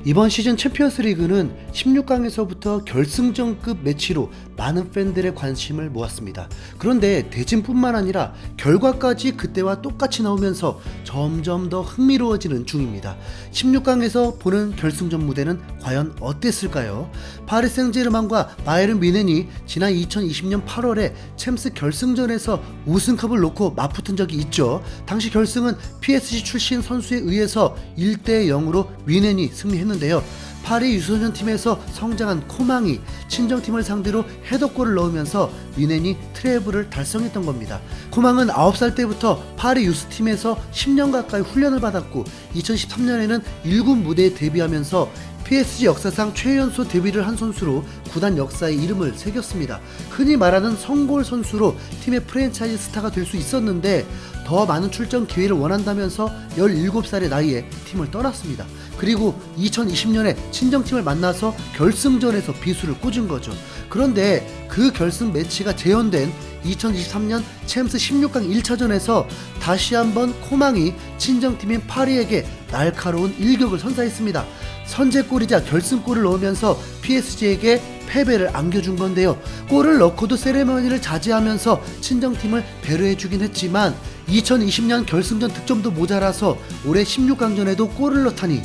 이번 시즌 챔피언스 리그는 16강에서부터 결승전급 매치로 많은 팬들의 관심을 모았습니다. 그런데 대진뿐만 아니라 결과까지 그때와 똑같이 나오면서 점점 더 흥미로워지는 중입니다. 16강에서 보는 결승전 무대는 과연 어땠을까요? 파리 생제르맹과 바이에른 뮌헨이 지난 2020년 8월에 챔스 결승전에서 우승컵을 놓고 맞붙은 적이 있죠. 당시 결승은 PSG 출신 선수에 의해서 1대0으로 뮌헨이 승리했는데요. 파리 유소년 팀에서 성장한 코망이 친정팀을 상대로 헤더골을 넣으면서 뮌헨이 트래블을 달성했던 겁니다. 코망은 9살 때부터 파리 유스팀에서 10년 가까이 훈련을 받았고 2013년에는 1군 무대에 데뷔하면서 PSG 역사상 최연소 데뷔를 한 선수로 구단 역사에 이름을 새겼습니다. 흔히 말하는 성골 선수로 팀의 프랜차이즈 스타가 될 수 있었는데 더 많은 출전 기회를 원한다면서 17살의 나이에 팀을 떠났습니다. 그리고 2020년에 친정팀을 만나서 결승전에서 비수를 꽂은 거죠. 그런데 그 결승 매치가 재현된 2023년 챔스 16강 1차전에서 다시 한번 코망이 친정팀인 파리에게 날카로운 일격을 선사했습니다. 선제골이자 결승골을 넣으면서 PSG에게 패배를 안겨준 건데요. 골을 넣고도 세레머니를 자제하면서 친정팀을 배려해주긴 했지만 2020년 결승전 득점도 모자라서 올해 16강전에도 골을 넣다니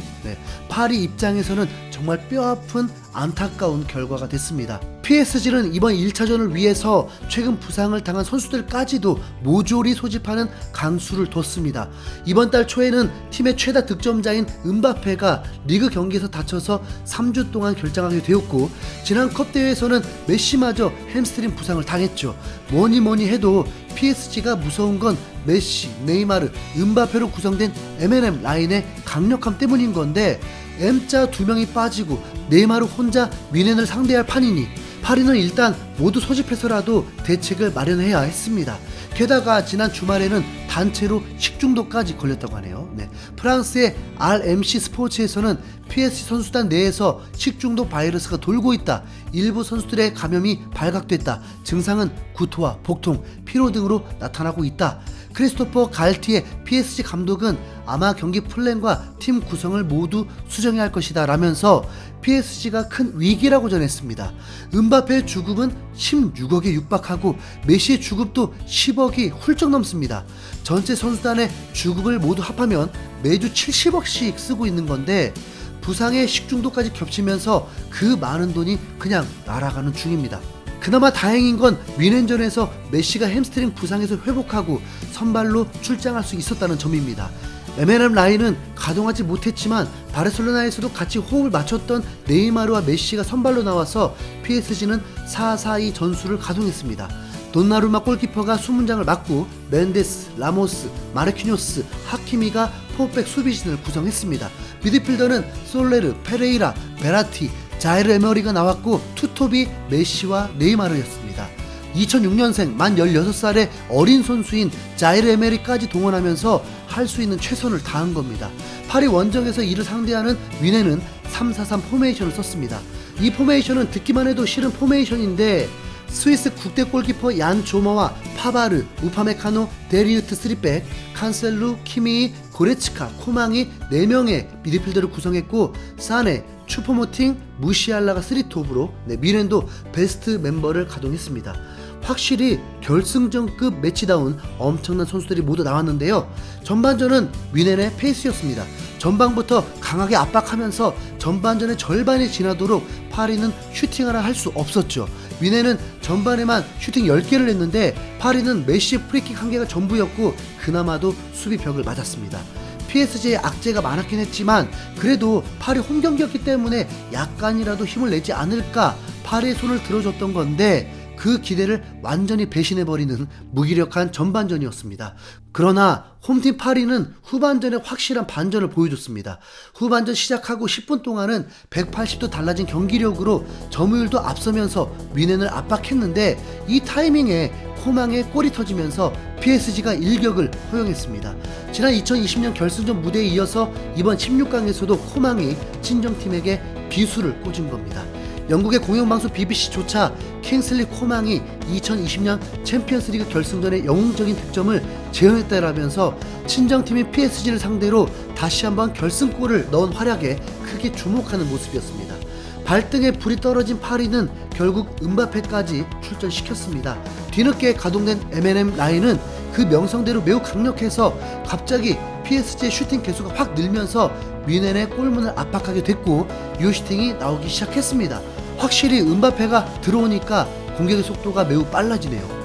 파리 입장에서는 정말 뼈아픈 안타까운 결과가 됐습니다. PSG는 이번 1차전을 위해서 최근 부상을 당한 선수들까지도 모조리 소집하는 강수를 뒀습니다. 이번 달 초에는 팀의 최다 득점자인 음바페가 리그 경기에서 다쳐서 3주 동안 결장하게 되었고 지난 컵대회에서는 메시마저 햄스트링 부상을 당했죠. 뭐니 해도 PSG가 무서운 건 메시, 네이마르, 음바페로 구성된 M&M 라인의 강력함 때문인 건데 M자 2명이 빠지고 네이마르 혼자 뮌헨을 상대할 판이니 파리는 일단 모두 소집해서라도 대책을 마련해야 했습니다. 게다가 지난 주말에는 단체로 식중독까지 걸렸다고 하네요. 프랑스의 RMC 스포츠에서는 PSG 선수단 내에서 식중독 바이러스가 돌고 있다. 일부 선수들의 감염이 발각됐다. 증상은 구토와 복통, 피로 등으로 나타나고 있다. 크리스토퍼 갈티에 PSG 감독은 아마 경기 플랜과 팀 구성을 모두 수정해야 할 것이다 라면서 PSG가 큰 위기라고 전했습니다. 음바페의 주급은 16억에 육박하고 메시의 주급도 10억이 훌쩍 넘습니다. 전체 선수단의 주급을 모두 합하면 매주 70억씩 쓰고 있는 건데 부상에 식중독까지 겹치면서 그 많은 돈이 그냥 날아가는 중입니다. 그나마 다행인 건 뮌헨전에서 메시가 햄스트링 부상에서 회복하고 선발로 출장할 수 있었다는 점입니다. M&M 라인은 가동하지 못했지만 바르셀로나에서도 같이 호흡을 맞췄던 네이마르와 메시가 선발로 나와서 PSG는 4-4-2 전술을 가동했습니다. 돈나루마 골키퍼가 수문장을 맡고 멘데스, 라모스, 마르키뇨스, 하키미가 포백 수비진을 구성했습니다. 미드필더는 솔레르, 페레이라, 베라티, 자이르 에머리가 나왔고 투톱이 메시와 네이마르였습니다. 2006년생 만 16살의 어린 선수인 자이르 에메리까지 동원하면서 할 수 있는 최선을 다한 겁니다. 파리 원정에서 이를 상대하는 뮌헨은 3-4-3 포메이션을 썼습니다. 이 포메이션은 듣기만 해도 싫은 포메이션인데 스위스 국대 골키퍼 얀 조머와 파바르, 우파메카노, 데리우트 3백, 칸셀루, 키미, 고레츠카, 코망이 4명의 미드필더를 구성했고 사네, 추포모팅, 무시알라가 3톱으로 뮌헨도 베스트 멤버를 가동했습니다. 확실히 결승전급 매치다운 엄청난 선수들이 모두 나왔는데요. 전반전은 뮌헨의 페이스였습니다. 전방부터 강하게 압박하면서 전반전의 절반이 지나도록 파리는 슈팅하라 할 수 없었죠. 뮌헨은 전반에만 슈팅 10개를 했는데 파리는 메시의 프리킥 1개가 전부였고 그나마도 수비벽을 맞았습니다. PSG의 악재가 많았긴 했지만 그래도 파리 홈경기였기 때문에 약간이라도 힘을 내지 않을까 파리의 손을 들어줬던 건데 그 기대를 완전히 배신해버리는 무기력한 전반전이었습니다. 그러나 홈팀 파리는 후반전에 확실한 반전을 보여줬습니다. 후반전 시작하고 10분 동안은 180도 달라진 경기력으로 점유율도 앞서면서 뮌헨을 압박했는데 이 타이밍에 코망의 골이 터지면서 PSG가 일격을 허용했습니다. 지난 2020년 결승전 무대에 이어서 이번 16강에서도 코망이 친정팀에게 비수를 꽂은 겁니다. 영국의 공영방송 BBC조차 킹슬리 코망이 2020년 챔피언스리그 결승전의 영웅적인 득점을 재현했다라면서 친정팀인 PSG를 상대로 다시 한번 결승골을 넣은 활약에 크게 주목하는 모습이었습니다. 발등에 불이 떨어진 파리는 결국 음바페까지 출전시켰습니다. 뒤늦게 가동된 M&M 라인은 그 명성대로 매우 강력해서 갑자기 PSG의 슈팅 개수가 확 늘면서 뮌헨의 골문을 압박하게 됐고 유효슈팅이 나오기 시작했습니다. 확실히 음바페가 들어오니까 공격의 속도가 매우 빨라지네요.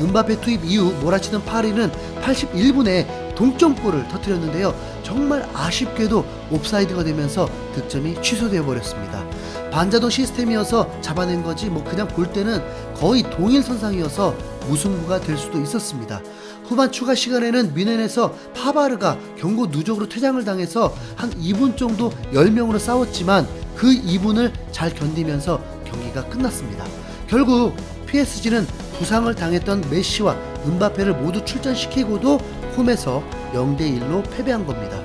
음바페 투입 이후 몰아치던 파리는 81분에 동점골을 터뜨렸는데요. 정말 아쉽게도 옵사이드가 되면서 득점이 취소되어 버렸습니다. 반자동 시스템이어서 잡아낸 거지 그냥 볼 때는 거의 동일선상이어서 무승부가 될 수도 있었습니다. 후반 추가 시간에는 뮌헨에서 파바르가 경고 누적으로 퇴장을 당해서 한 2분 정도 10명으로 싸웠지만 그 2분을 잘 견디면서 경기가 끝났습니다. 결국 PSG는 부상을 당했던 메시와 음바페를 모두 출전시키고도 홈에서 0대1로 패배한 겁니다.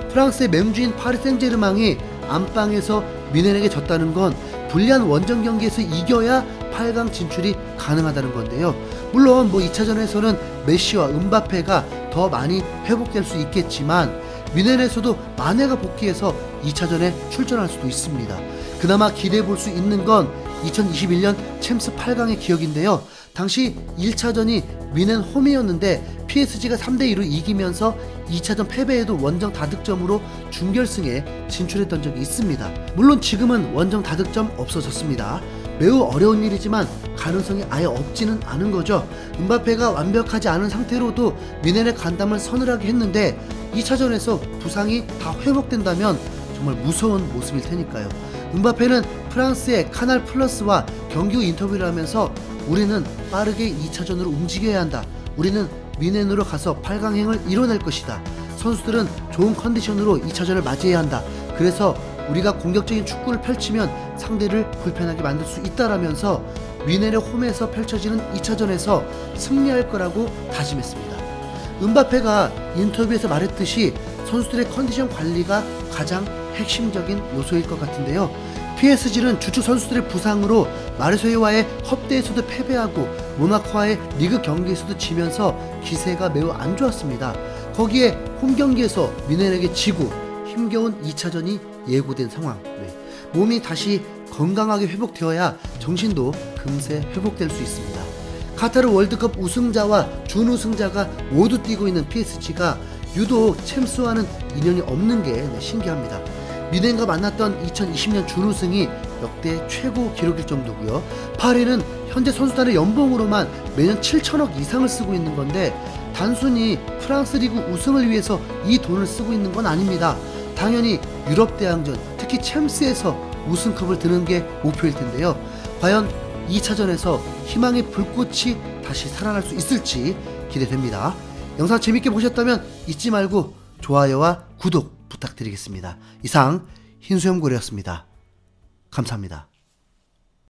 프랑스의 맹주인 파리 생제르맹이 안방에서 뮌헨에게 졌다는 건 불리한 원정 경기에서 이겨야 8강 진출이 가능하다는 건데요. 물론 2차전에서는 메시와 음바페가 더 많이 회복될 수 있겠지만 뮌헨에서도 마네가 복귀해서 2차전에 출전할 수도 있습니다. 그나마 기대해 볼 수 있는 건 2021년 챔스 8강의 기억인데요. 당시 1차전이 뮌헨 홈이었는데 PSG가 3대2로 이기면서 2차전 패배에도 원정 다득점으로 준결승에 진출했던 적이 있습니다. 물론 지금은 원정 다득점 없어졌습니다. 매우 어려운 일이지만 가능성이 아예 없지는 않은 거죠. 음바페가 완벽하지 않은 상태로도 뮌헨의 간담을 서늘하게 했는데 2차전에서 부상이 다 회복된다면 정말 무서운 모습일 테니까요. 음바페는 프랑스의 카날 플러스와 경기 후 인터뷰를 하면서 우리는 빠르게 2차전으로 움직여야 한다. 우리는 뮌헨으로 가서 8강행을 이뤄낼 것이다. 선수들은 좋은 컨디션으로 2차전을 맞이해야 한다. 그래서 우리가 공격적인 축구를 펼치면 상대를 불편하게 만들 수 있다라면서 뮌헨의 홈에서 펼쳐지는 2차전에서 승리할 거라고 다짐했습니다. 음바페가 인터뷰에서 말했듯이 선수들의 컨디션 관리가 가장 핵심적인 요소일 것 같은데요. PSG는 주축 선수들의 부상으로 마르세유와의 컵대에서도 패배하고 모나코와의 리그 경기에서도 지면서 기세가 매우 안 좋았습니다. 거기에 홈 경기에서 뮌헨에게 지고 힘겨운 2차전이 예고된 상황. 몸이 다시 건강하게 회복되어야 정신도 금세 회복될 수 있습니다. 카타르 월드컵 우승자와 준우승자가 모두 뛰고 있는 PSG가 유독 챔스와는 인연이 없는 게 신기합니다. 뮌헨과 만났던 2020년 준우승이 역대 최고 기록일 정도고요. 파리는 현재 선수단의 연봉으로만 매년 7천억 이상을 쓰고 있는 건데 단순히 프랑스 리그 우승을 위해서 이 돈을 쓰고 있는 건 아닙니다. 당연히 유럽 대항전, 특히 챔스에서 우승컵을 드는 게 목표일 텐데요. 과연 2차전에서 희망의 불꽃이 다시 살아날 수 있을지 기대됩니다. 영상 재밌게 보셨다면 잊지 말고 좋아요와 구독 부탁드리겠습니다. 이상 흰수염고래였습니다. 감사합니다.